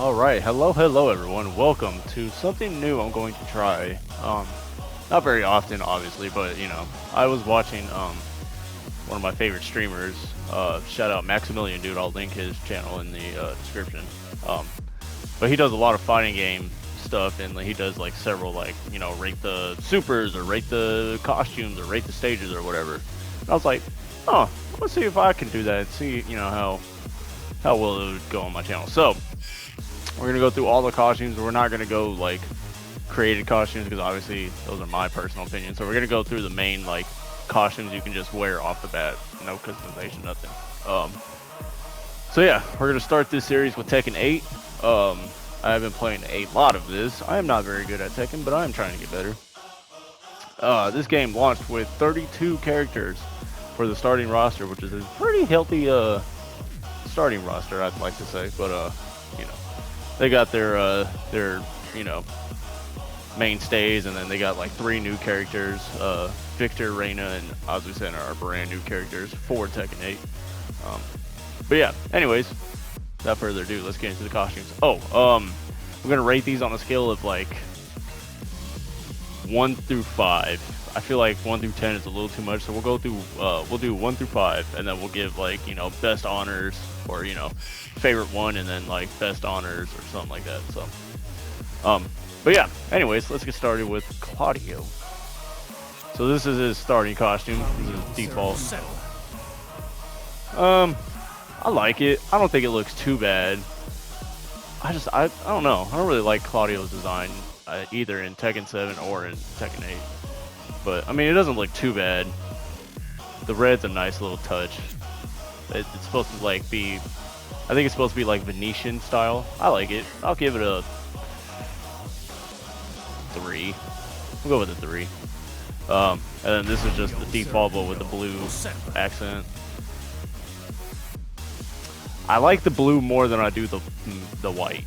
Alright, hello everyone. Welcome to something new I'm going to try. Not very often obviously, but you know, I was watching one of my favorite streamers, shout out Maximilian dude, I'll link his channel in the description. But he does a lot of fighting game stuff, and he does like several, like, you know, rate the supers or rate the costumes or rate the stages or whatever. And I was like, oh, let's see if I can do that and see, you know, how well it would go on my channel. So we're gonna go through all the costumes. We're not gonna go like created costumes because obviously those are my personal opinion. So we're gonna go through the main like costumes you can just wear off the bat, no customization, nothing. So yeah, we're gonna start this series with Tekken 8. I have been playing a lot of this. I am not very good at Tekken, but I am trying to get better. This game launched with 32 characters for the starting roster, which is a pretty healthy starting roster, I'd like to say. But you know, they got their you know, mainstays, and then they got like 3 new characters. Victor, Reina, and Azucena are brand new characters for Tekken 8. But yeah, anyways, without further ado, let's get into the costumes. I'm gonna rate these on a scale of like 1 through 5. I feel like 1 through 10 is a little too much, so we'll go through we'll do 1 through 5, and then we'll give like, you know, best honors, or, you know, favorite one, and then like best honors or something like that. So but yeah, anyways, let's get started with Claudio. So this is his starting costume. This is his default. I like it. I don't think it looks too bad. I don't know. I don't really like Claudio's design either in Tekken 7 or in Tekken 8. But I mean, it doesn't look too bad. The red's a nice little touch. It's supposed to like be, I think it's supposed to be like Venetian style. I like it. I'll give it a 3. We'll go with a 3. And then this is just the default, but with the blue accent. I like the blue more than I do the white,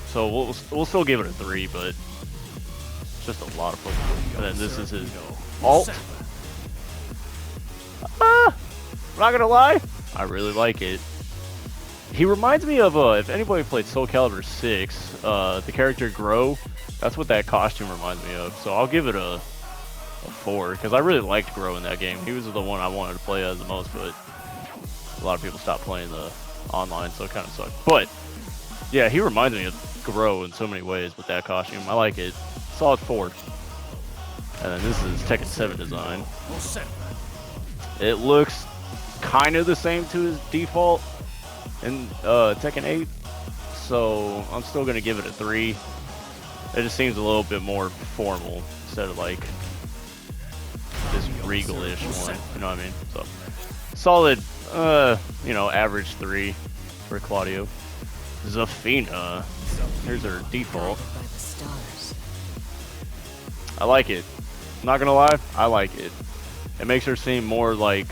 so we'll still give it a 3, but it's just a lot of fun. And then this is his alt. I'm not gonna lie, I really like it. He reminds me of if anybody played Soul Calibur 6, the character Grow. That's what that costume reminds me of. So I'll give it a 4, because I really liked Grow in that game. He was the one I wanted to play as the most, but a lot of people stopped playing the online, so it kind of sucked. But yeah, he reminds me of Grow in so many ways with that costume. I like it. Solid 4. And then this is Tekken 7 design. It looks kind of the same to his default in Tekken 8, so I'm still gonna give it a 3. It just seems a little bit more formal instead of like this regal-ish one, you know what I mean? So solid, you know, average 3 for Claudio. Zafina, here's her default. I like it. Not gonna lie, I like it. It makes her seem more like,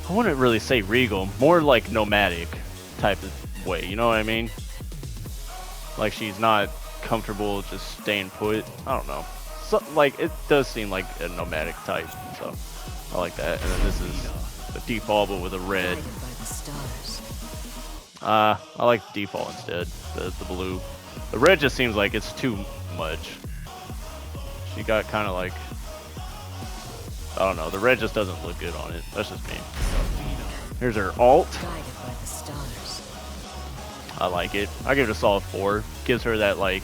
I wouldn't really say regal, more like nomadic type of way, you know what I mean? Like she's not comfortable just staying put. I don't know. So, like, it does seem like a nomadic type, so I like that. And then this is the default, but with a red. I like the default instead, the blue. The red just seems like it's too much. She got kind of like, I don't know, the red just doesn't look good on it. That's just me. Here's her alt. I like it. I give it a solid 4. Gives her that like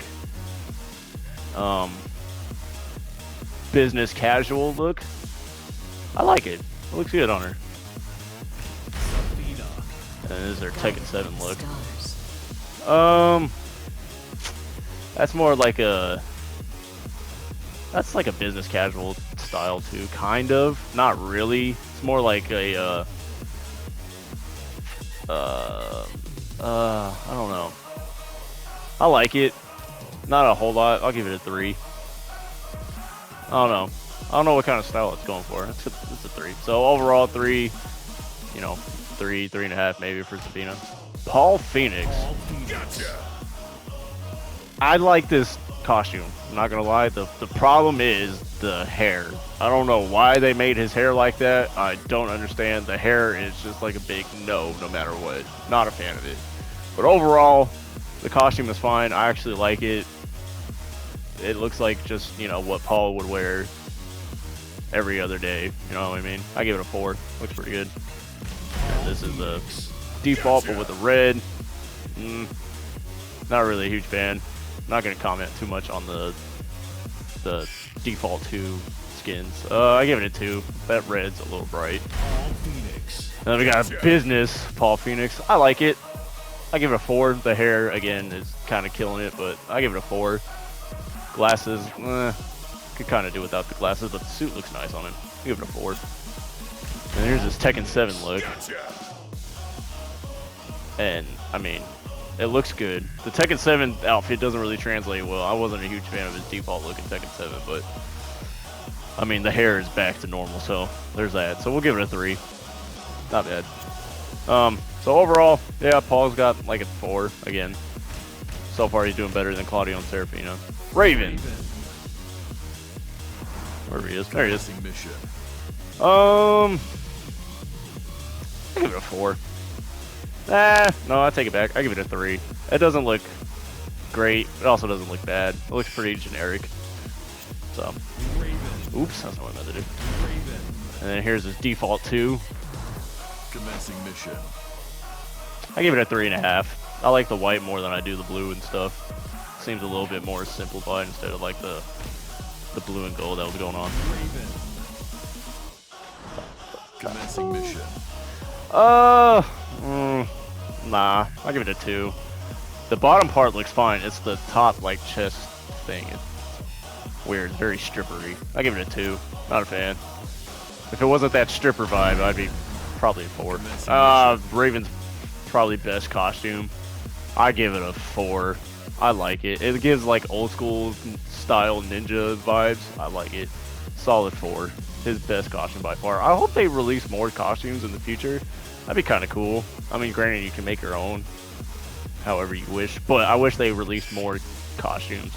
business casual look. I like it. It looks good on her. And this is her Tekken 7 look. That's more like a, that's like a business casual style too, kind of. Not really. It's more like a I don't know. I like it. Not a whole lot. I'll give it a 3. I don't know. I don't know what kind of style it's going for. It's a 3. So overall 3, you know, 3.5 maybe for Sabina. Paul Phoenix. Gotcha. I like this costume. I'm not gonna lie. The problem is the hair. I don't know why they made his hair like that. I don't understand. The hair is just like a big no matter what. Not a fan of it. But overall, the costume is fine. I actually like it. It looks like just, you know, what Paul would wear every other day. You know what I mean? I give it a 4. Looks pretty good. And this is the default, but with the red. Not really a huge fan. Not going to comment too much on the default 2 skins. I give it a 2. That red's a little bright. And then we got business Paul Phoenix. I like it. I give it a 4. The hair, again, is kind of killing it, but I give it a 4. Glasses, could kind of do without the glasses, but the suit looks nice on him. I give it a 4. And here's his Tekken 7 look. And, I mean, it looks good. The Tekken 7 outfit doesn't really translate well. I wasn't a huge fan of his default look in Tekken 7, but, I mean, the hair is back to normal, so there's that. So we'll give it a 3. Not bad. So overall, yeah, Paul's got like a 4 again. So far, he's doing better than Claudio and Serafino. Raven. Wherever he is. There he is. I give it a 4. No, I take it back. I give it a 3. It doesn't look great. It also doesn't look bad. It looks pretty generic. So, oops, that's not what I meant to do. And then here's his default 2. Commencing mission. I give it a 3.5. I like the white more than I do the blue and stuff. Seems a little bit more simplified instead of like the blue and gold that was going on. Commencing mission. Nah, I give it a 2. The bottom part looks fine. It's the top like chest thing. It's weird, very strippery. I give it a 2. Not a fan. If it wasn't that stripper vibe, I'd be probably a 4. Raven's probably best costume. I give it a 4. I like it. It gives like old school style ninja vibes. I like it. Solid 4. His best costume by far. I hope they release more costumes in the future. That'd be kind of cool. I mean, granted, you can make your own however you wish, but I wish they released more costumes.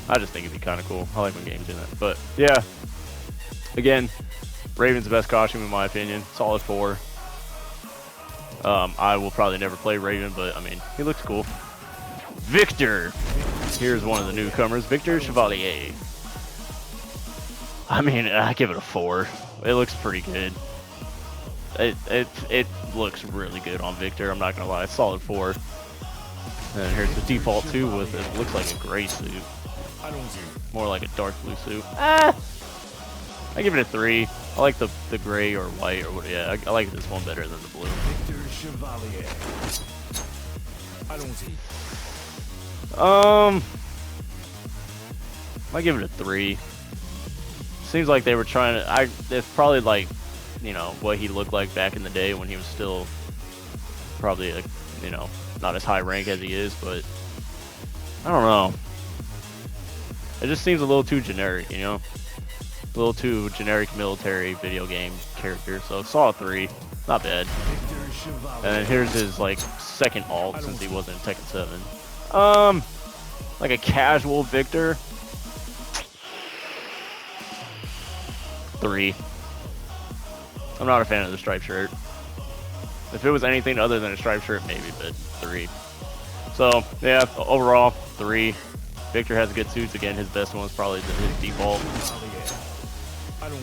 I just think it'd be kind of cool. I like when games do that. But yeah, again, Raven's the best costume in my opinion. Solid 4. I will probably never play Raven, but I mean, he looks cool. Victor. Here's one of the newcomers, Victor Chevalier. I mean, I give it a 4. It looks pretty good. It looks really good on Victor. I'm not gonna lie, solid 4. And here's the default 2 with it. Looks like a gray suit. More like a dark blue suit. I give it a 3. I like the gray or white or what. Yeah, I like this one better than the blue. Victor Chevalier. I give it a 3. Seems like they were trying to. It's probably like, you know, what he looked like back in the day when he was still probably a, you know, not as high rank as he is, but I don't know. It just seems a little too generic, you know, a little too generic military video game character. So solid 3, not bad. And then here's his like second alt since he wasn't in Tekken 7. Like a casual Victor. 3. I'm not a fan of the striped shirt. If it was anything other than a striped shirt, maybe, but 3. So, yeah, overall, 3. Victor has good suits. Again, his best one is probably his default.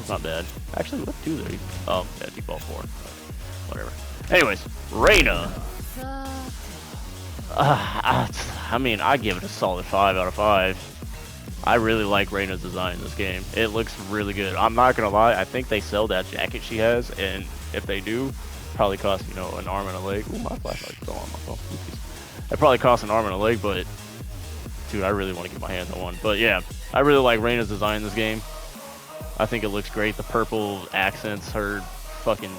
Not bad. Actually, what do they? Oh, yeah, default 4. Whatever. Anyways, Reina. I mean, I give it a solid 5 out of 5. I really like Reina's design in this game. It looks really good. I'm not gonna lie, I think they sell that jacket she has, and if they do, probably cost, you know, an arm and a leg. Ooh, my flashlight's still on my phone. It probably costs an arm and a leg, but dude, I really want to get my hands on one. But yeah, I really like Reina's design in this game. I think it looks great. The purple accents her fucking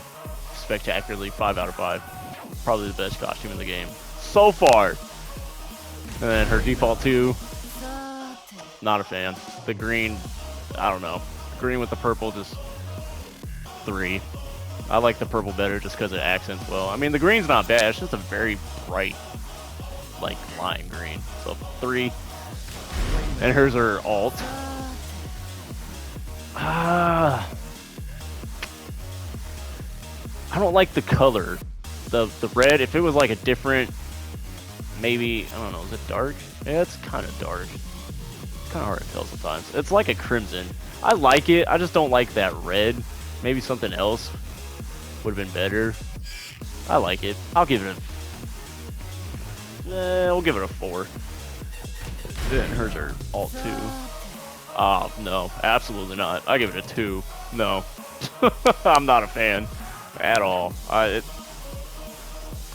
spectacularly. 5 out of 5. Probably the best costume in the game so far. And then her default 2. Not a fan. The green, I don't know. Green with the purple, just 3. I like the purple better just because it accents well. I mean, the green's not bad. It's just a very bright, like, lime green. So 3. And here's her alt. I don't like the color. The red, if it was like a different maybe, I don't know, is it dark? Yeah, it's kind of dark. It's kind of hard to tell sometimes. It's like a crimson. I like it, I just don't like that red. Maybe something else would have been better. I like it. I'll give it a... we'll give it a 4. Then hers are alt 2. No, absolutely not. I give it a 2. No. I'm not a fan at all. I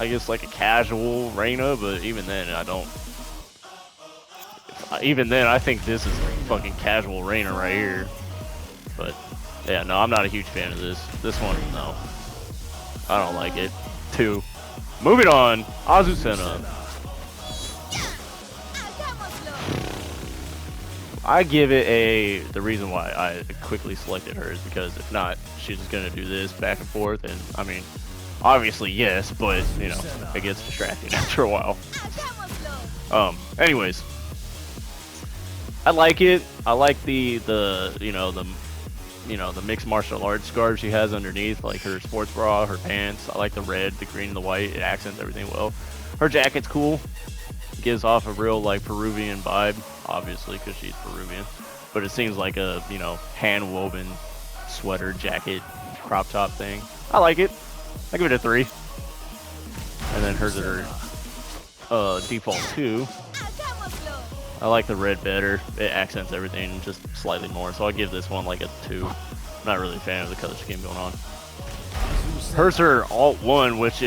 guess like a casual Reyna, but even then I don't. Even then I think this is fucking casual Reyna right here. But yeah, no, I'm not a huge fan of this. This one, no. I don't like it. 2. Moving on, Azucena. I give it a... The reason why I quickly selected her is because if not, she's just gonna do this back and forth, and I mean, obviously yes, but you know, it gets distracting after a while. Anyways, I like it. I like the mixed martial arts scarf she has underneath, like her sports bra, her pants. I like the red, the green, and the white. It accents everything well. Her jacket's cool. It gives off a real like Peruvian vibe, obviously because she's Peruvian. But it seems like a hand woven sweater, jacket, crop top thing. I like it. I give it a 3. And then hers are default 2. I like the red better. It accents everything just slightly more. So I'll give this one like a 2. I'm not really a fan of the color scheme going on. Hers are alt 1, which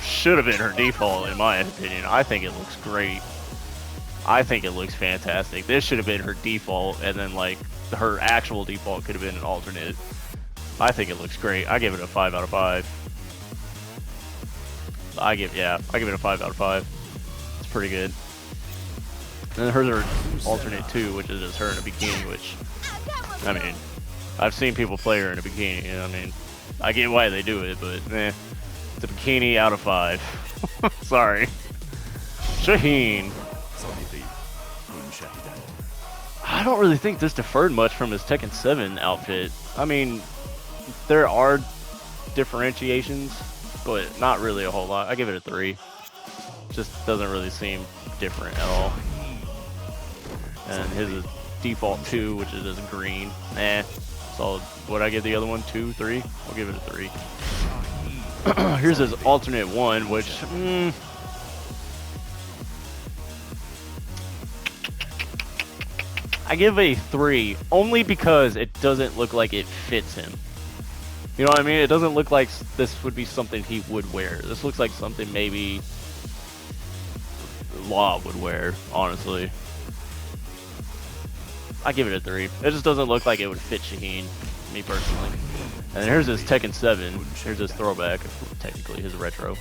should have been her default in my opinion. I think it looks great. I think it looks fantastic. This should have been her default, and then like her actual default could have been an alternate. I think it looks great. I give it a 5 out of 5. I give it a 5 out of 5. It's pretty good. And then hers are alternate 2, which is just her in a bikini, which, I mean, I've seen people play her in a bikini, you know what I mean? I get why they do it, but it's a bikini out of 5. Sorry. Shaheen. I don't really think this differed much from his Tekken 7 outfit. I mean, there are differentiations, but not really a whole lot. I give it a 3. Just doesn't really seem different at all. And his is default 2, which is just green. So would I give the other one 2, 3? I'll give it a 3. Here's his alternate 1, which I give a 3 only because it doesn't look like it fits him. You know what I mean? It doesn't look like this would be something he would wear. This looks like something maybe Law would wear, honestly. I give it a 3. It just doesn't look like it would fit Shaheen, me personally. And here's his Tekken 7. Here's his throwback, technically his retro.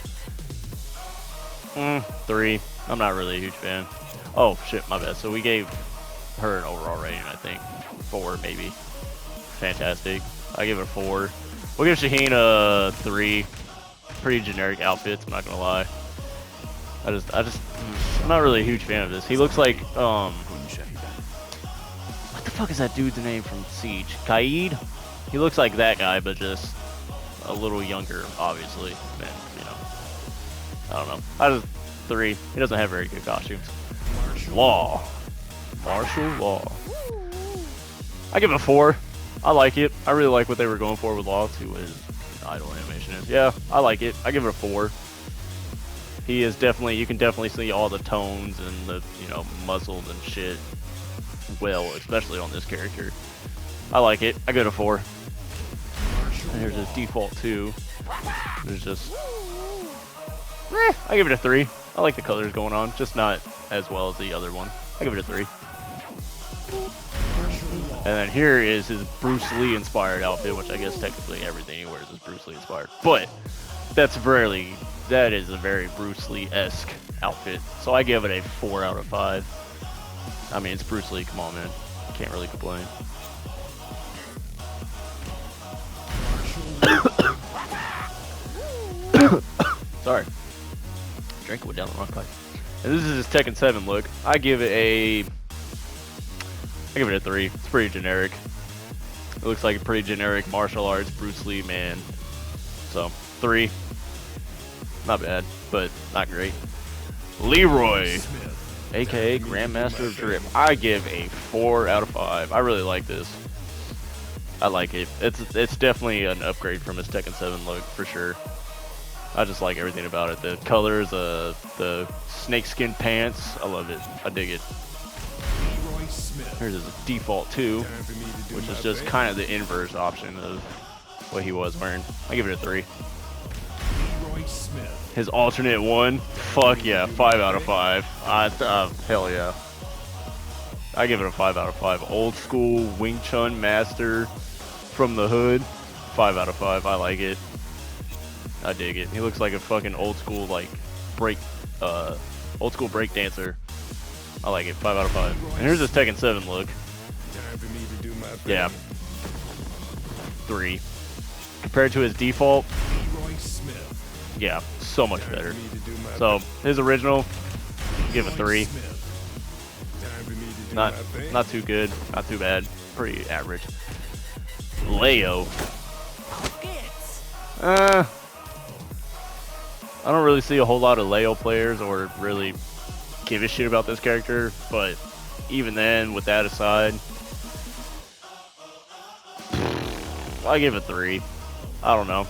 3. I'm not really a huge fan. Oh shit, my bad. So we gave her an overall rating, I think 4 maybe. Fantastic. I give it a 4. We'll give Shaheen a 3. Pretty generic outfits, I'm not gonna lie. I'm not really a huge fan of this. He looks like what the fuck is that dude's name from Siege? Kaid? He looks like that guy, but just a little younger, obviously. And, you know, I don't know. I just 3. He doesn't have very good costumes. Law. Martial Law. I give it a 4. I like it. I really like what they were going for with Law too. His idle animation is. Yeah, I like it. I give it a 4. He is definitely. You can definitely see all the tones and the muscles and shit. Well, especially on this character. I like it. I give it a 4. And here's his default 2. There's just. I give it a 3. I like the colors going on, just not as well as the other one. I give it a 3. And then here is his Bruce Lee inspired outfit, which I guess technically everything he wears is Bruce Lee inspired. But that is a very Bruce Lee-esque outfit. So I give it a 4 out of 5. I mean, it's Bruce Lee, come on man. Can't really complain. Sorry. Drink went down the wrong pipe. And this is his Tekken 7 look. I give it a 3. It's pretty generic. It looks like a pretty generic martial arts Bruce Lee man. So 3. Not bad, but not great. Leroy, aka Grandmaster of Drip. I give a 4 out of 5. I really like this. I like it. It's definitely an upgrade from his Tekken 7 look for sure. I just like everything about it. The colors, the snakeskin pants. I love it. I dig it. Here's his default 2, which is just kind of the inverse option of what he was wearing. I give it a 3. His alternate 1, fuck yeah, 5 out of 5. Hell yeah. I give it a 5 out of 5. Old school Wing Chun master from the hood, 5 out of 5. I like it. I dig it. He looks like a fucking old school break dancer. I like it. 5 out of 5. And here's his Tekken 7 look. Yeah. 3. Compared to his default, yeah, so much better. So his original, give a 3. Not too good, not too bad, pretty average. Leo. I don't really see a whole lot of Leo players or really give a shit about this character, but even then, with that aside, I give it 3. I don't know.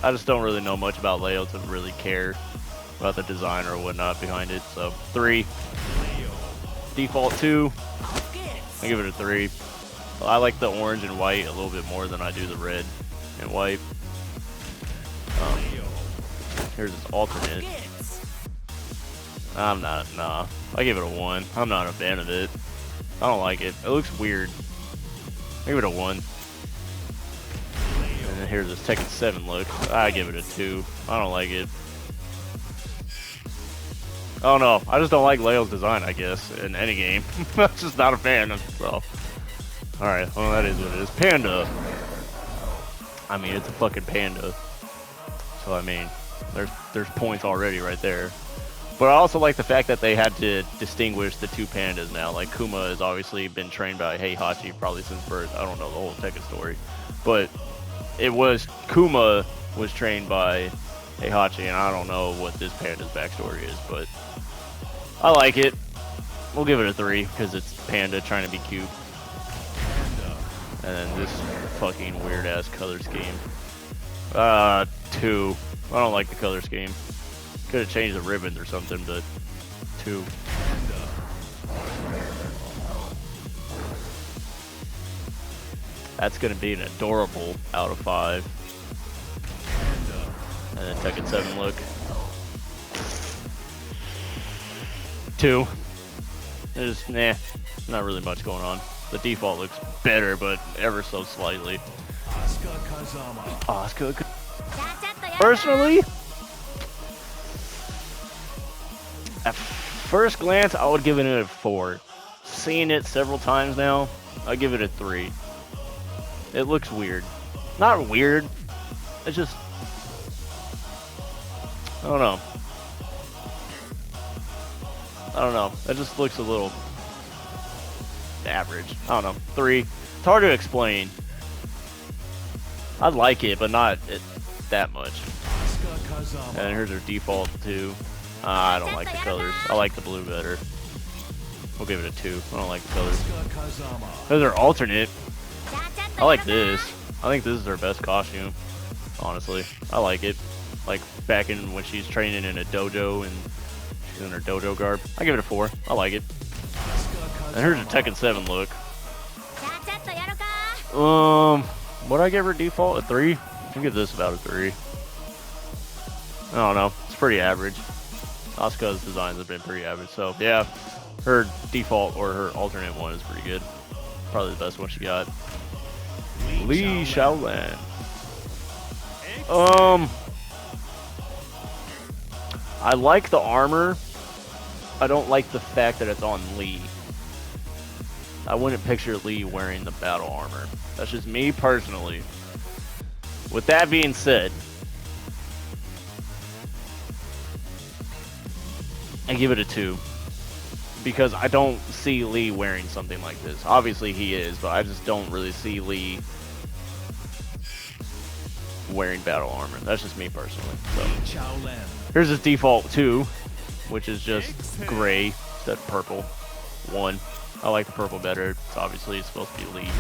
I just don't really know much about Leo to really care about the design or whatnot behind it, so 3. Default 2, I give it a 3. I like the orange and white a little bit more than I do the red and white. Here's his alternate. Nah. I give it a 1. I'm not a fan of it. I don't like it. It looks weird. I give it a 1. And then here's his Tekken 7 look. I give it a 2. I don't like it. I don't know. I just don't like Leo's design, I guess, in any game. I'm just not a fan. So, alright, well, that is what it is. Panda. I mean, it's a fucking panda. So, I mean, there's points already right there. But I also like the fact that they had to distinguish the 2 pandas now. Like, Kuma has obviously been trained by Heihachi probably since birth. I don't know the whole Tekken story. But Kuma was trained by Heihachi, and I don't know what this panda's backstory is, but I like it. We'll give it a 3, because it's Panda trying to be cute. And then this fucking weird-ass color scheme. 2. I don't like the color scheme. Could have changed the ribbons or something, but 2. That's going to be an adorable out of 5. And then Tekken 7 look. 2. There's, not really much going on. The default looks better, but ever so slightly. Asuka. Personally, at first glance, I would give it a 4. Seeing it several times now, I give it a 3. It looks weird. Not weird. It's just, I don't know. It just looks a little average. I don't know. 3. It's hard to explain. I like it, but not that much. And here's her default 2. I don't like the colors. I like the blue better. We'll give it a 2. I don't like the colors. Here's her alternate. I like this. I think this is her best costume. Honestly, I like it. Like back in when she's training in a dojo and she's in her dojo garb. I give it a 4. I like it. And here's a Tekken 7 look. Would I give her default a 3? I'll give this about a 3. I don't know. It's pretty average. Asuka's designs have been pretty average, so yeah. Her default or her alternate one is pretty good. Probably the best one she got. Lee Shaolan. I like the armor. I don't like the fact that it's on Lee. I wouldn't picture Lee wearing the battle armor. That's just me personally. With that being said, I give it a 2. Because I don't see Lee wearing something like this. Obviously he is, but I just don't really see Lee wearing battle armor. That's just me personally. So here's his default 2. which is just gray instead of purple. 1. I like the purple better. It's obviously supposed to be Lee.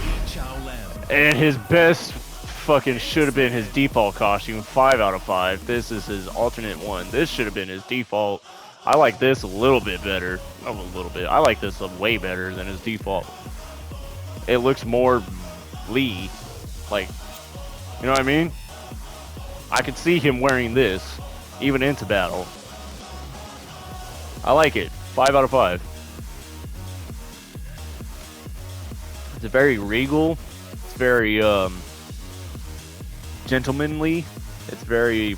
And his best fucking should have been his default costume. 5 out of 5. This is his alternate one. This should have been his default. I like this a little bit better. Not a little bit. I like this way better than his default. It looks more Lee. Like, you know what I mean? I could see him wearing this, even into battle. I like it. 5 out of 5. It's very regal. It's very gentlemanly. It's very,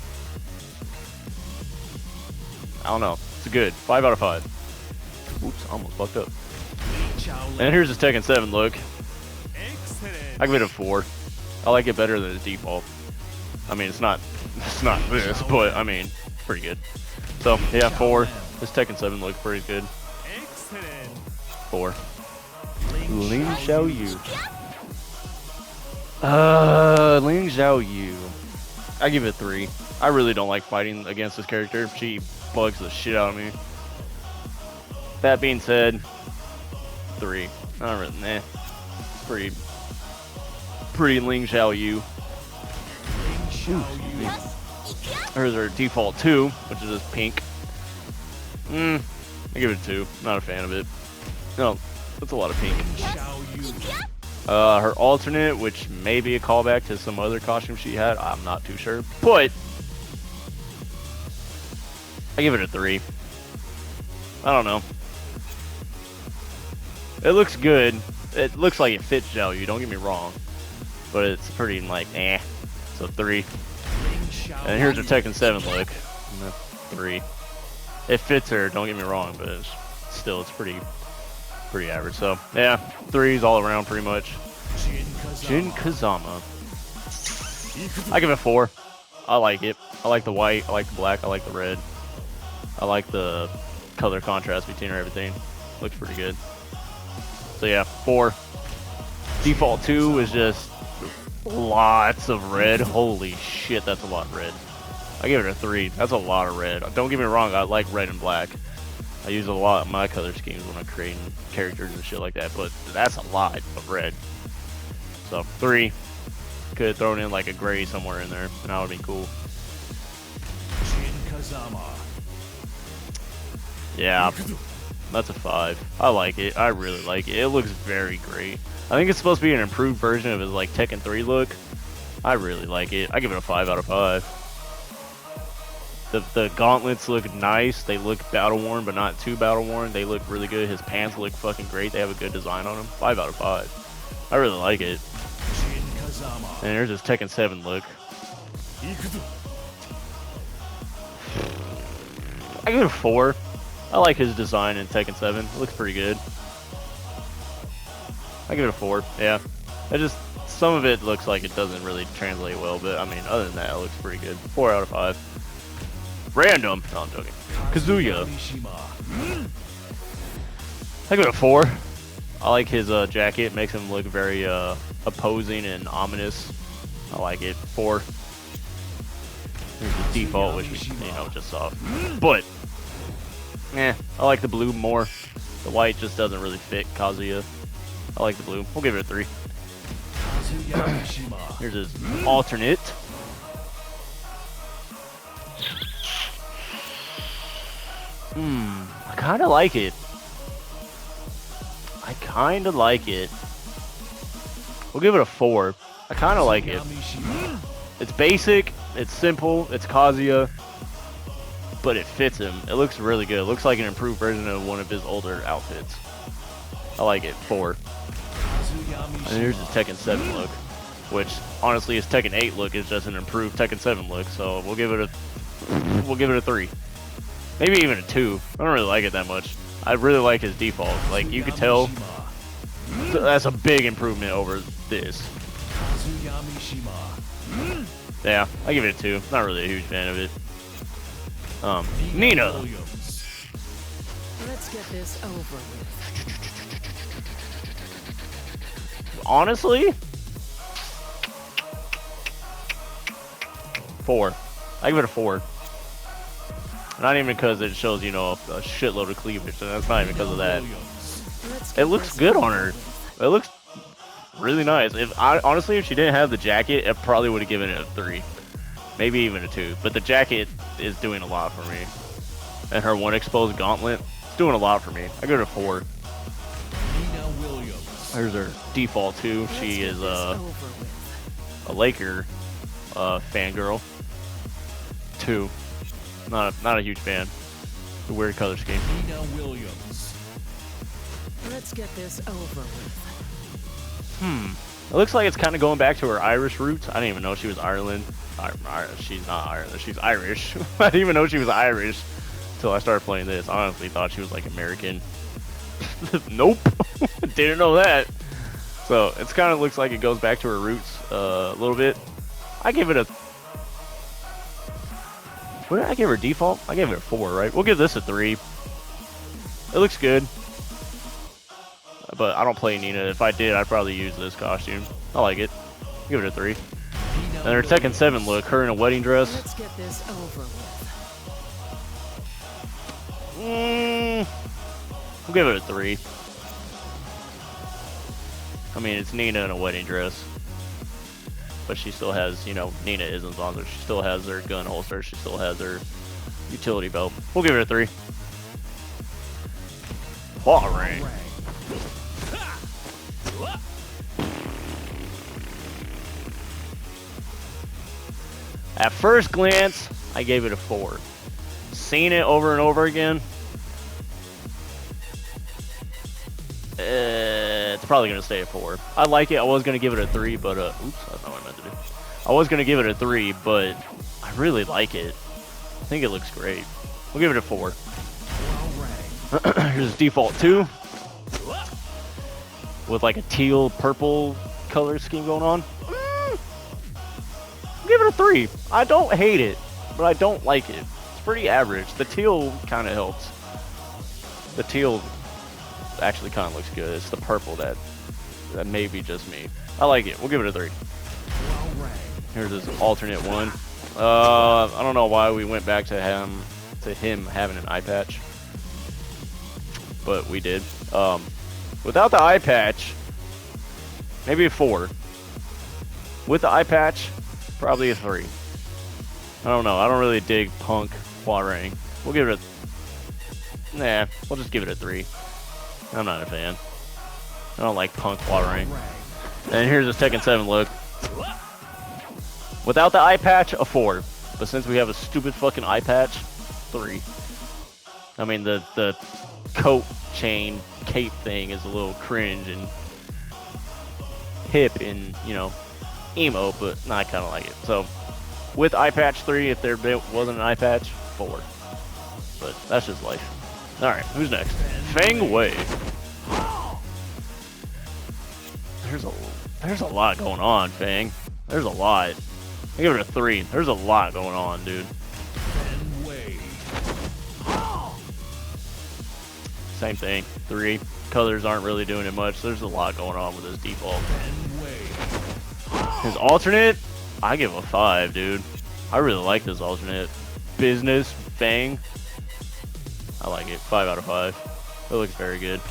I don't know. It's good. 5 out of 5. Oops, almost fucked up. And here's his Tekken 7 look. I give it a 4. I like it better than his default. I mean, it's not this, but I mean, pretty good. So yeah, 4. This Tekken 7 looks pretty good. 4. Ling Xiaoyu. Ling Xiaoyu. I give it 3. I really don't like fighting against this character. She bugs the shit out of me. That being said, 3. I don't really, nah. Pretty Ling Xiaoyu. Here's our default 2, which is just pink. I give it a 2. Not a fan of it. No, that's a lot of pink. Her alternate, which may be a callback to some other costume she had, I'm not too sure. But I give it a 3. I don't know. It looks good. It looks like it fits Xiaoyu, don't get me wrong. But it's pretty like, eh. So 3. And here's her Tekken 7 look. 3. It fits her, don't get me wrong, but still, it's pretty average. So yeah, 3s all around pretty much. Jin Kazama. I give it 4. I like it. I like the white. I like the black. I like the red. I like the color contrast between her everything. Looks pretty good. So yeah, 4. Default 2 is just lots of red. Holy shit, that's a lot of red. I give it a 3. That's a lot of red. Don't get me wrong, I like red and black. I use a lot of my color schemes when I'm creating characters and shit like that, but that's a lot of red. So 3. Could have thrown in like a gray somewhere in there, and that would be cool. Yeah, that's a 5. I like it. I really like it. It looks very great. I think it's supposed to be an improved version of his like Tekken 3 look. I really like it. I give it a 5 out of 5. The gauntlets look nice. They look battle worn, but not too battle worn. They look really good. His pants look fucking great. They have a good design on them. 5 out of 5. I really like it. And there's his Tekken 7 look. I give it a 4. I like his design in Tekken 7. It looks pretty good. I give it a 4. Yeah. Some of it looks like it doesn't really translate well, but I mean, other than that, it looks pretty good. 4 out of 5. Random. No, I'm joking. Kazuya. I give it a 4. I like his jacket. It makes him look very opposing and ominous. I like it. 4. Here's the default, which we just saw. But I like the blue more. The white just doesn't really fit Kazuya. I like the blue. We'll give it a 3. Here's his alternate. I kind of like it. We'll give it a 4. I kind of like it. It's basic, it's simple, it's Kazuya, but it fits him. It looks really good. It looks like an improved version of one of his older outfits. I like it. 4. And here's his Tekken 7 look, which honestly his Tekken 8 look is just an improved Tekken 7 look. So we'll give it a 3. Maybe even a 2. I don't really like it that much. I really like his default. Like, you could tell that's a big improvement over this. Yeah, I give it a 2. Not really a huge fan of it. Nina. Let's get this over with. Honestly, 4. I give it a 4. Not even because it shows, you know, a shitload of cleavage. And that's not even because of that. It looks good on her. It looks really nice. Honestly, if she didn't have the jacket, I probably would have given it a 3. Maybe even a 2. But the jacket is doing a lot for me. And her one exposed gauntlet is doing a lot for me. I give it a 4. Here's her default 2. She is a Laker fangirl. 2. Not a huge fan. The weird color scheme. Let's get this over with. It looks like it's kind of going back to her Irish roots. I didn't even know she was Ireland. She's not Ireland. She's Irish. I didn't even know she was Irish until I started playing this. I honestly thought she was like American. Nope. Didn't know that. So it's kind of looks like it goes back to her roots a little bit. I give it a. What did I give her default? I gave it a 4, right? We'll give this a 3. It looks good. But I don't play Nina. If I did, I'd probably use this costume. I like it. Give it a 3. And her TEKKEN8 look, her in a wedding dress. Let's get this over with. We'll give it a 3. I mean, it's Nina in a wedding dress. But she still has, you know, Nina isn't on there. She still has her gun holster. She still has her utility belt. We'll give it a 3. Claw ring. At first glance, I gave it a 4. Seeing it over and over again, it's probably going to stay at 4. I like it. I was going to give it a 3, but, oops, that's not what I meant to do. I was going to give it a 3, but I really like it. I think it looks great. We'll give it a 4. Here's default 2. With like a teal purple color scheme going on. Give it a 3. I don't hate it, but I don't like it. It's pretty average. The teal kind of helps. The teal actually kind of looks good. It's the purple that may be just me. I like it. We'll give it a 3. Here's this alternate one. I don't know why we went back to him having an eye patch, but we did. Without the eye patch, maybe a 4. With the eye patch, probably a 3. I don't know. I don't really dig Punk Huarang. We'll give it a... Nah, we'll just give it a 3. I'm not a fan. I don't like Punk Huarang. And here's his TEKKEN8 look. Without the eye patch, a 4. But since we have a stupid fucking eye patch, 3. I mean, the coat chain cape thing is a little cringe and hip and, you know, emo, but I kind of like it. So, with eye patch 3, if there wasn't an eye patch, 4. But that's just life. Alright, who's next? Feng Wei. There's a lot going on, Fang. There's a lot. I give it a 3. There's a lot going on, dude. Same thing. 3. Colors aren't really doing it much. There's a lot going on with his default. His alternate, I give a 5, dude. I really like this alternate. Business, Fang. I like it. 5 out of 5. It looks very good.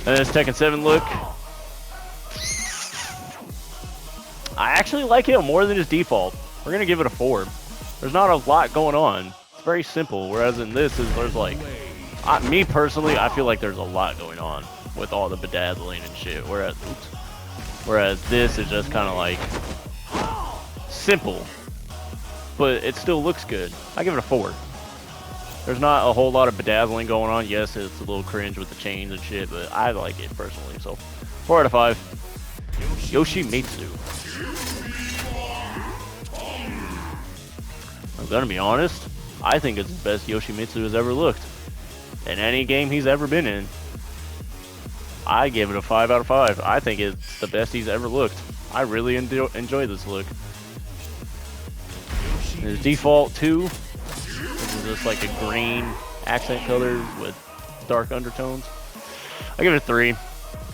And this TEKKEN8 look. I actually like it more than his default. We're going to give it a 4. There's not a lot going on. It's very simple. Whereas in this, there's like... me personally, I feel like there's a lot going on with all the bedazzling and shit. Whereas this is just kind of like... simple. But it still looks good. I give it a 4. There's not a whole lot of bedazzling going on. Yes, it's a little cringe with the chains and shit, but I like it personally. So, 4 out of 5. Yoshimitsu. I'm gonna be honest, I think it's the best Yoshimitsu has ever looked. In any game he's ever been in. I give it a 5 out of 5. I think it's the best he's ever looked. I really enjoy this look. His default 2, this is just like a green accent color with dark undertones. I give it a 3.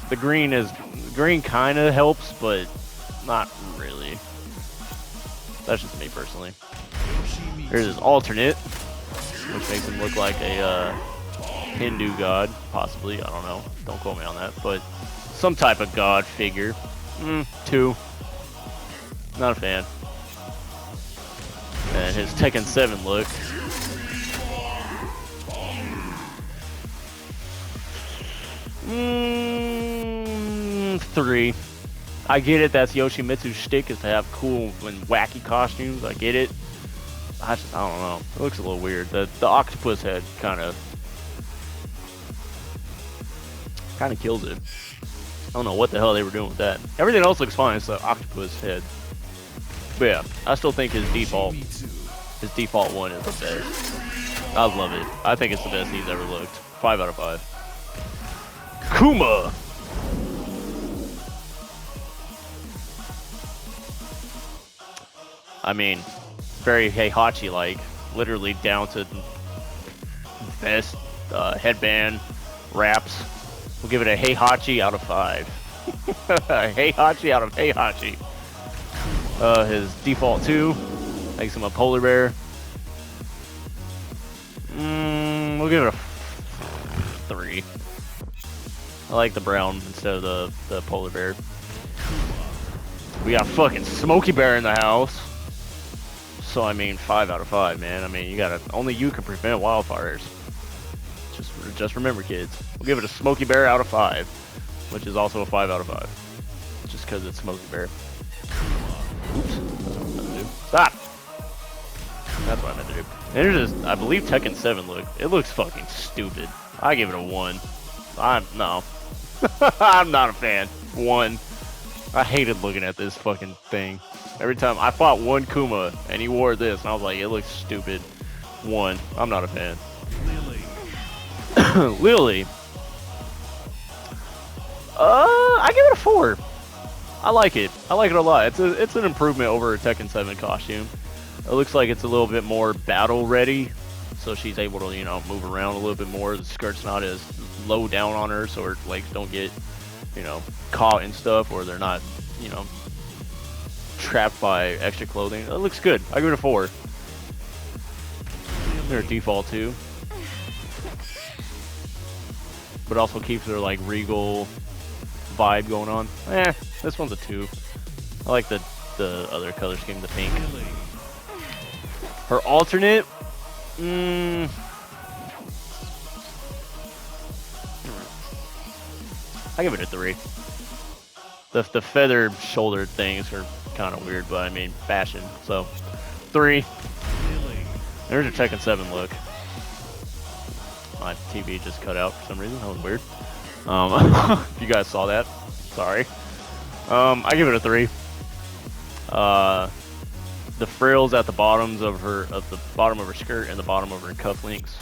The green kind of helps, but not really. That's just me personally. Here's his alternate. which makes him look like a Hindu god, possibly. I don't know. Don't quote me on that, but some type of god figure. 2. Not a fan. And his Tekken 7 look. 3. I get it. That's Yoshimitsu's shtick, is to have cool and wacky costumes. I get it. I don't know. It looks a little weird. The octopus head kind of kills it. I don't know what the hell they were doing with that. Everything else looks fine. It's the octopus head. But yeah, I still think his default one is the best. I love it. I think it's the best he's ever looked. 5 out of 5. Kuma. I mean, very Heihachi like, literally down to vest, headband, wraps. We'll give it a Heihachi out of 5. Heihachi out of Heihachi. His default 2 makes him a polar bear. We'll give it a 3. I like the brown instead of the polar bear. We got fucking Smokey Bear in the house. So I mean, 5 out of 5, man. I mean, only you can prevent wildfires. Just remember, kids. We'll give it a Smokey Bear out of 5, which is also a 5 out of 5, just because it's Smokey Bear. Oops, that's what I meant to do. Stop. That's what I meant to do. And it is, I believe Tekken 7 it looks fucking stupid. I give it a 1. No. I'm not a fan. 1. I hated looking at this fucking thing. Every time I fought one Kuma and he wore this, and I was like, it looks stupid. 1. I'm not a fan. Lily. I give it a 4. I like it. I like it a lot. It's an improvement over a Tekken 7 costume. It looks like it's a little bit more battle ready, so she's able to, you know, move around a little bit more. The skirt's not as low down on her, so her legs don't get, you know, caught and stuff, or they're not, you know, trapped by extra clothing. It looks good. I give it a 4. Her default 2. But also keeps her like regal vibe going on. This one's a 2. I like the other color scheme, the pink. Her alternate, I give it a 3. The feathered shoulder things are kind of weird, but I mean fashion. So 3. There's a Tekken 7 look. My TV just cut out for some reason. That was weird. If you guys saw that, sorry. I give it a 3. The frills at the bottoms of the bottom of her skirt and the bottom of her cufflinks.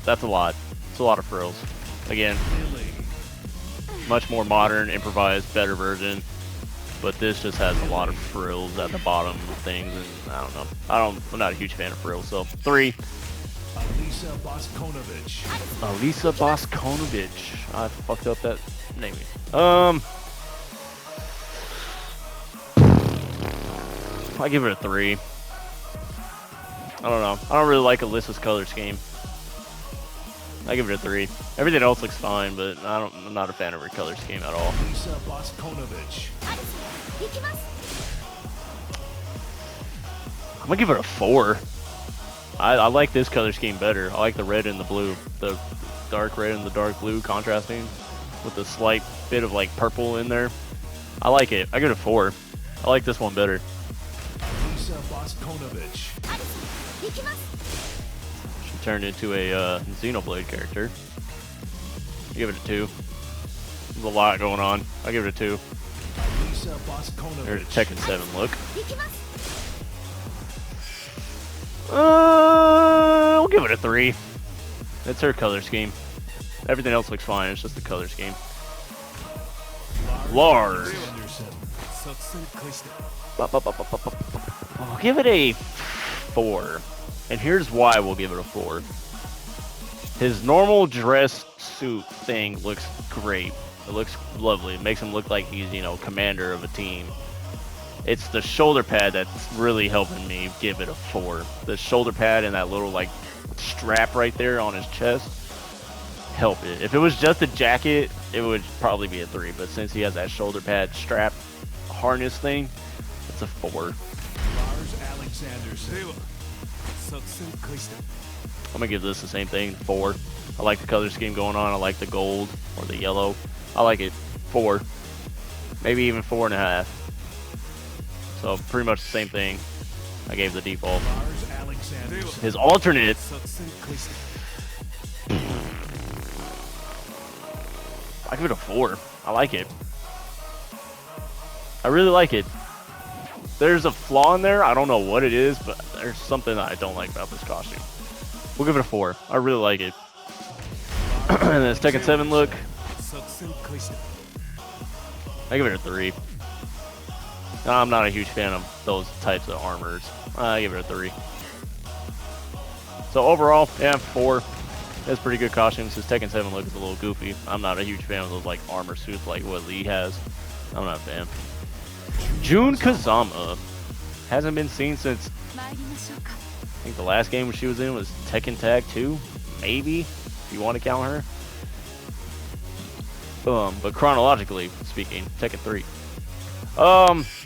That's a lot. It's a lot of frills. Again, much more modern, improvised, better version. But this just has a lot of frills at the bottom of things, and I don't know. I'm not a huge fan of frills, so 3. Alisa Boskonovich. Alisa Boskonovich. I fucked up that name. I give it a 3. I don't know. I don't really like Alyssa's color scheme. I give it a 3. Everything else looks fine, but I'm not a fan of her color scheme at all. Alisa Boskonovich. I'm gonna give it a 4. I like this color scheme better. I like the red and the blue. The dark red and the dark blue contrasting with a slight bit of like purple in there. I like it. I give it a 4. I like this one better. Alisa Boskonovich. She turned into a Xenoblade character. I give it a 2. There's a lot going on. I give it a 2. Alisa Boskonovich. There's a Tekken 7 look. We'll give it a 3. It's her color scheme. Everything else looks fine. It's just the color scheme. Lars. I'll give it a 4. And here's why we'll give it a 4. His normal dress suit thing looks great. It looks lovely. It makes him look like he's, you know, commander of a team. It's the shoulder pad that's really helping me give it a 4. The shoulder pad and that little like strap right there on his chest help it. If it was just a jacket, it would probably be a 3. But since he has that shoulder pad strap harness thing, it's a 4. Lars Alexanderson. I'm gonna give this the same thing, 4. I like the color scheme going on. I like the gold or the yellow. I like it, 4. Maybe even 4.5. So pretty much the same thing. I gave the default. Lars Alexanderson. His alternate. I give it a 4. I like it. I really like it. There's a flaw in there. I don't know what it is, but there's something that I don't like about this costume. We'll give it a 4. I really like it. And this Tekken 7 look, I give it a 3. I'm not a huge fan of those types of armors. I give it a 3. So overall, yeah, 4. It's pretty good costumes. His Tekken 7 look is a little goofy. I'm not a huge fan of those like armor suits like what Lee has. I'm not a fan. Jun Kazama hasn't been seen since I think the last game she was in was Tekken Tag 2, maybe, if you want to count her. But chronologically speaking, Tekken 3.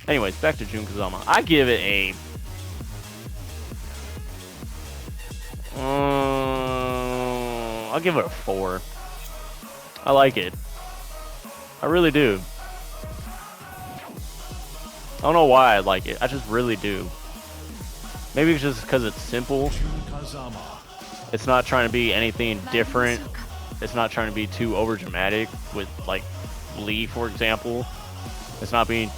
Anyways, back to Jun Kazama. I give it a I'll give it a 4. I like it. I really do. I don't know why I like it. I just really do. Maybe it's just because it's simple. It's not trying to be anything different. It's not trying to be too over dramatic with like Lee, for example. It's not being,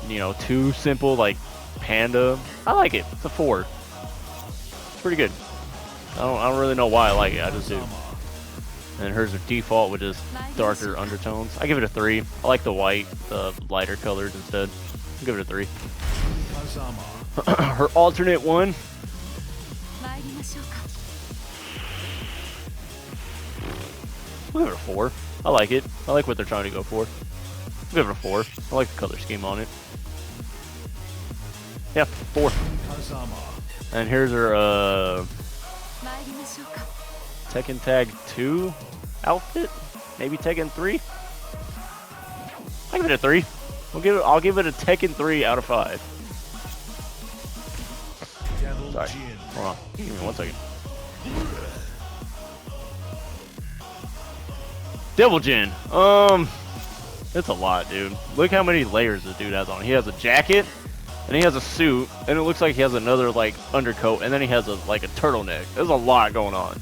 you know, too simple like Panda. I like it. It's a 4. It's pretty good. I don't really know why I like it. I just do. And hers are default with just darker undertones. I give it a 3. I like the white, the lighter colors instead. I'll give it a 3. Her alternate one. I'll give it a 4. I like it. I like what they're trying to go for. I'll give it a 4. I like the color scheme on it. Yeah, 4. And here's her Tekken Tag 2 outfit. Maybe Tekken 3. I give it a 3. I'll give it a Tekken 3 out of 5. Sorry. Hold on. Give me 1 second. Devil Jin. It's a lot, dude. Look how many layers this dude has on. He has a jacket, and he has a suit, and it looks like he has another like undercoat, and then he has a like a turtleneck. There's a lot going on.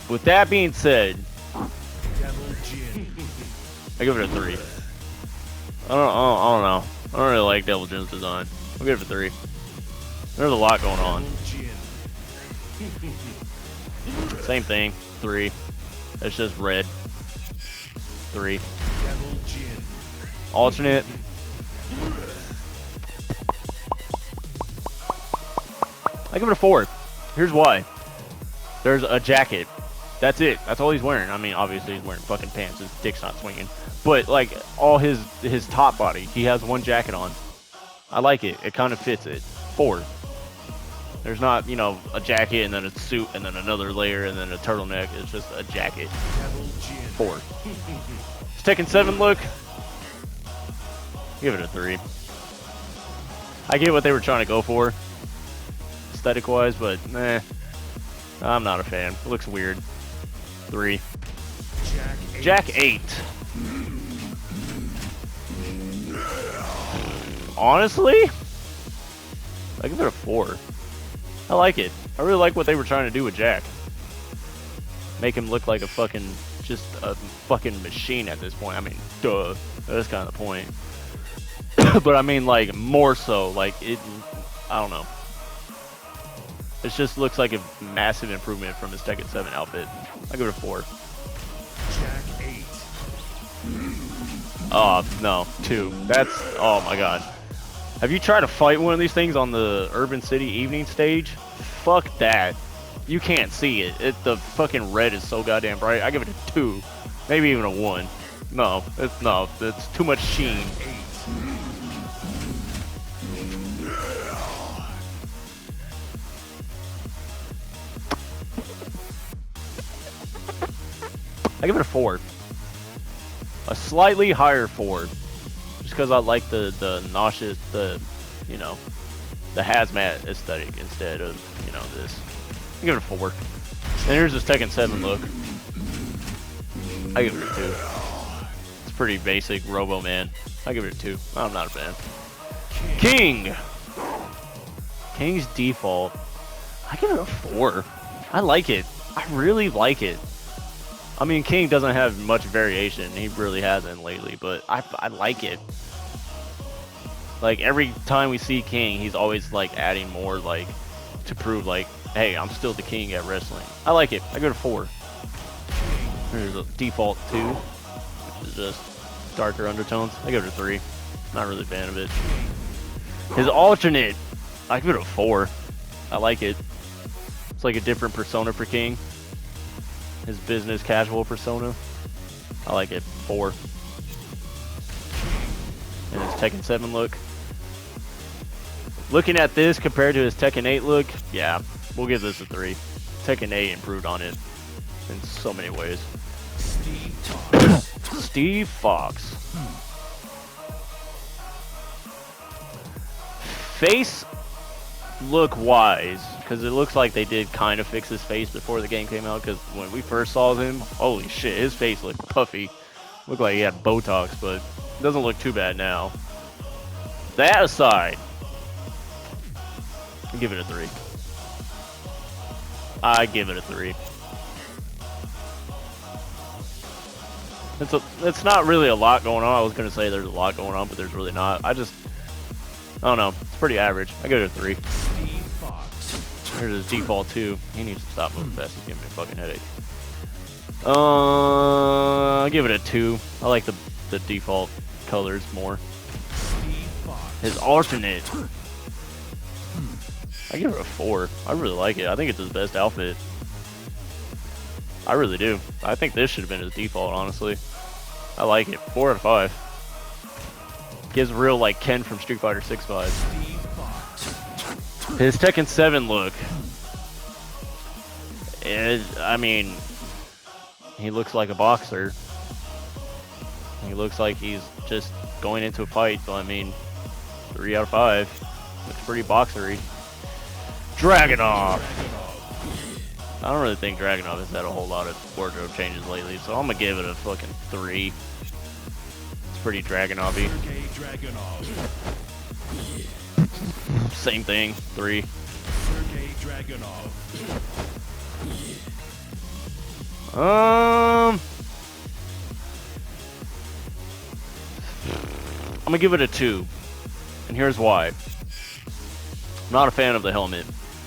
With that being said, I give it a 3. I don't know. I don't really like Devil Jin's design. I'll give it a 3. There's a lot going on. Same thing, 3. It's just red. 3. Alternate. I give it a 4. Here's why. There's a jacket. That's it. That's all he's wearing. I mean, obviously he's wearing fucking pants. His dick's not swinging. But like all his top body, he has one jacket on. I like it. It kind of fits it. 4. There's not, you know, a jacket and then a suit and then another layer and then a turtleneck. It's just a jacket. 4. This Tekken 7 look, give it a 3. I get what they were trying to go for, aesthetic-wise, but I'm not a fan. It looks weird. 3. Jack 8. Honestly, I give it a 4. I like it. I really like what they were trying to do with Jack. Make him look like a fucking, just a fucking machine at this point. I mean, duh. That's kind of the point. But I mean, like, more so. Like, I don't know. It just looks like a massive improvement from his Tekken 7 outfit. I give it a 4. Jack 8. Oh, no. 2. That's, oh my god. Have you tried to fight one of these things on the Urban City evening stage? Fuck that. You can't see it. The fucking red is so goddamn bright. I give it a 2. Maybe even a 1. No, it's too much sheen. I give it a 4. A slightly higher 4. Just because I like the nauseous, you know, the hazmat aesthetic instead of, you know, this. I give it a 4. And here's this Tekken 7 look. I give it a 2. It's pretty basic Robo Man. I give it a 2. I'm not a fan. King! King's default. I give it a 4. I like it. I really like it. I mean, King doesn't have much variation. He really hasn't lately, but I like it. Like, every time we see King, he's always, like, adding more, like, to prove, like, hey, I'm still the king at wrestling. I like it. I give it a 4. Here's a default 2, which is just darker undertones. I give it a 3. Not really a fan of it. His alternate, I give it a 4. I like it. It's like a different persona for King. His business casual persona. I like it. 4. And his Tekken 7 look. Looking at this compared to his Tekken 8 look, yeah, we'll give this a 3. Tekken 8 improved on it in so many ways. Steve Fox. Face look wise, because it looks like they did kind of fix his face before the game came out, because when we first saw him, holy shit, his face looked puffy. Looked like he had Botox, but it doesn't look too bad now. That aside, I give it a 3. I give it a 3. It's not really a lot going on. I was gonna say there's a lot going on, but there's really not. I don't know. It's pretty average. I give it a 3. Here's his default 2. He needs to stop moving fast. He's giving me a fucking headache. I give it a 2. I like the default colors more. His alternate, I give it a 4. I really like it. I think it's his best outfit. I really do. I think this should have been his default, honestly. I like it. 4 out of 5. Gives real, like, Ken from Street Fighter 6 vibes. His Tekken 7 look is, I mean, he looks like a boxer. He looks like he's just going into a fight, so I mean, 3 out of 5. Looks pretty boxery. Dragunov. I don't really think Dragunov has had a whole lot of wardrobe changes lately, so I'm gonna give it a fucking 3. It's pretty Dragunov-y. Same thing, 3. I'm gonna give it a 2, and here's why. I'm not a fan of the helmet.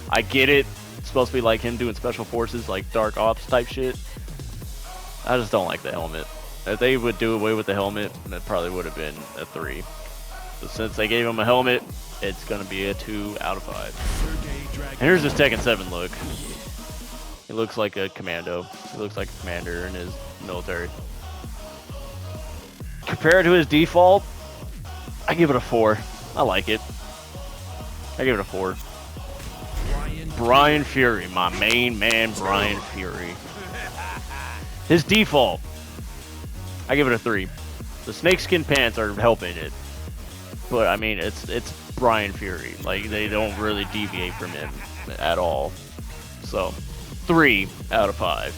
I get it. It's supposed to be like him doing special forces, like dark ops type shit. I just don't like the helmet. If they would do away with the helmet, that probably would have been a 3. But since they gave him a helmet, it's gonna be a 2 out of 5. And here's his Tekken 7 look. He looks like a commando. He looks like a commander in his military. Compared to his default, I give it a 4. I like it. I give it a 4. Brian Fury, my main man, Brian Fury. His default, I give it a 3. The snakeskin pants are helping it, but I mean, it's Brian Fury. Like, they don't really deviate from him at all. So, 3 out of 5.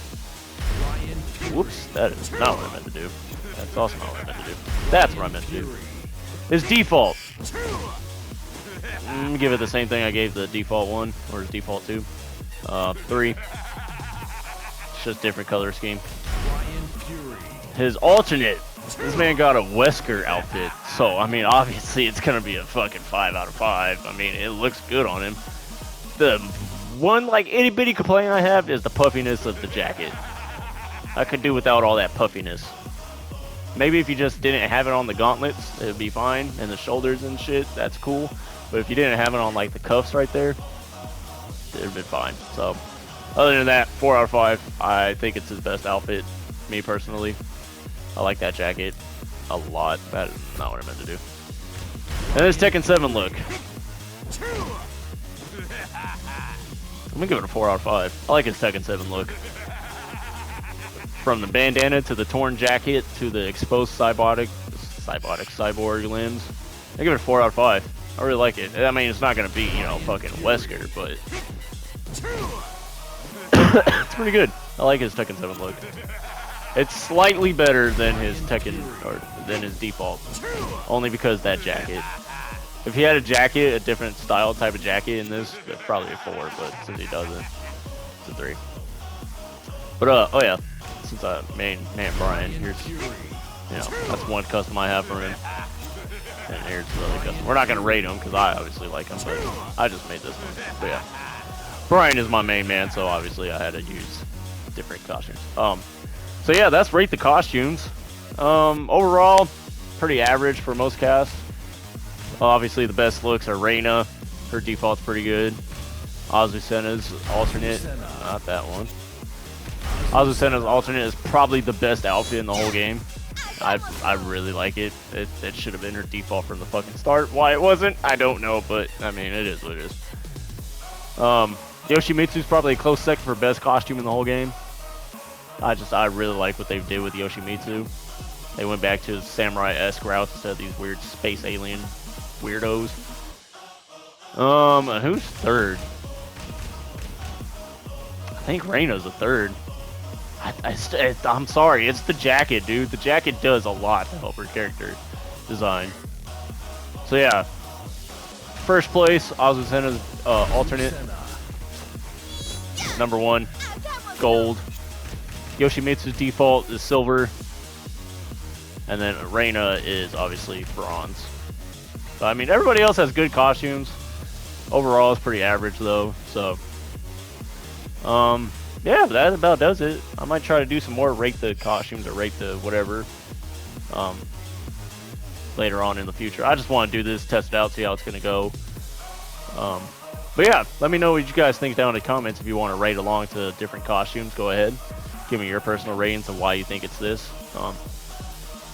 Whoops, that is not what I meant to do. That's also not what I meant to do. That's what I meant to do. His default. Give it the same thing I gave the default 1, or his default 2. 3. It's just different color scheme. His alternate. This man got a Wesker outfit, so I mean, obviously it's gonna be a fucking 5 out of 5. I mean, it looks good on him. The one, like, itty bitty complaint I have is the puffiness of the jacket. I could do without all that puffiness. Maybe if you just didn't have it on the gauntlets, it would be fine, and the shoulders and shit, that's cool. But if you didn't have it on, like, the cuffs right there, it would have been fine. So, other than that, 4 out of 5. I think it's his best outfit, me personally. I like that jacket a lot. That is not what I meant to do. And this Tekken 7 look. I'm gonna give it a 4 out of 5. I like his Tekken 7 look. from the bandana to the torn jacket to the exposed cyborg limbs. I give it a 4 out of 5. I really like it. I mean, it's not gonna be, you know, fucking Wesker, but it's pretty good. I like his Tekken 7 look. It's slightly better than his than his default, only because that jacket. If he had a jacket, a different style type of jacket in this, it's probably a 4. But since he doesn't, it's a 3. But oh yeah, since I made Brian, here's, you know, that's one custom I have for him. And here's the other custom. We're not gonna rate him because I obviously like him, but I just made this one. But yeah, Brian is my main man, so obviously I had to use different costumes. So yeah, that's rate the costumes. Overall, pretty average for most casts. Obviously, the best looks are Reina. Her default's pretty good. Azucena's alternate, not that one. Azucena's alternate is probably the best outfit in the whole game. I really like it. It should have been her default from the fucking start. Why it wasn't, I don't know, but I mean, it is what it is. Yoshimitsu's probably a close second for best costume in the whole game. I really like what they did with Yoshimitsu. They went back to samurai-esque routes instead of these weird space alien weirdos. Who's third? I think Reina's a third. I'm sorry, it's the jacket, dude. The jacket does a lot to help her character design. So yeah, first place, Azucena's alternate. Number 1, gold. Yoshimitsu's default is silver. And then Reina is obviously bronze. But, I mean, everybody else has good costumes. Overall, it's pretty average, though. So, yeah, that about does it. I might try to do some more rate the costumes or rate the whatever later on in the future. I just want to do this, test it out, see how it's going to go. But yeah, let me know what you guys think down in the comments. If you want to rate along to different costumes, go ahead. Give me your personal ratings and why you think it's this. But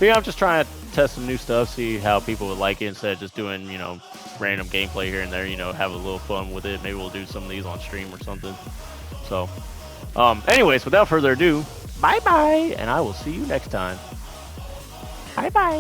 yeah, I'm just trying to test some new stuff, see how people would like it instead of just doing, you know, random gameplay here and there, you know, have a little fun with it. Maybe we'll do some of these on stream or something. So, anyways, without further ado, bye-bye, and I will see you next time. Bye-bye.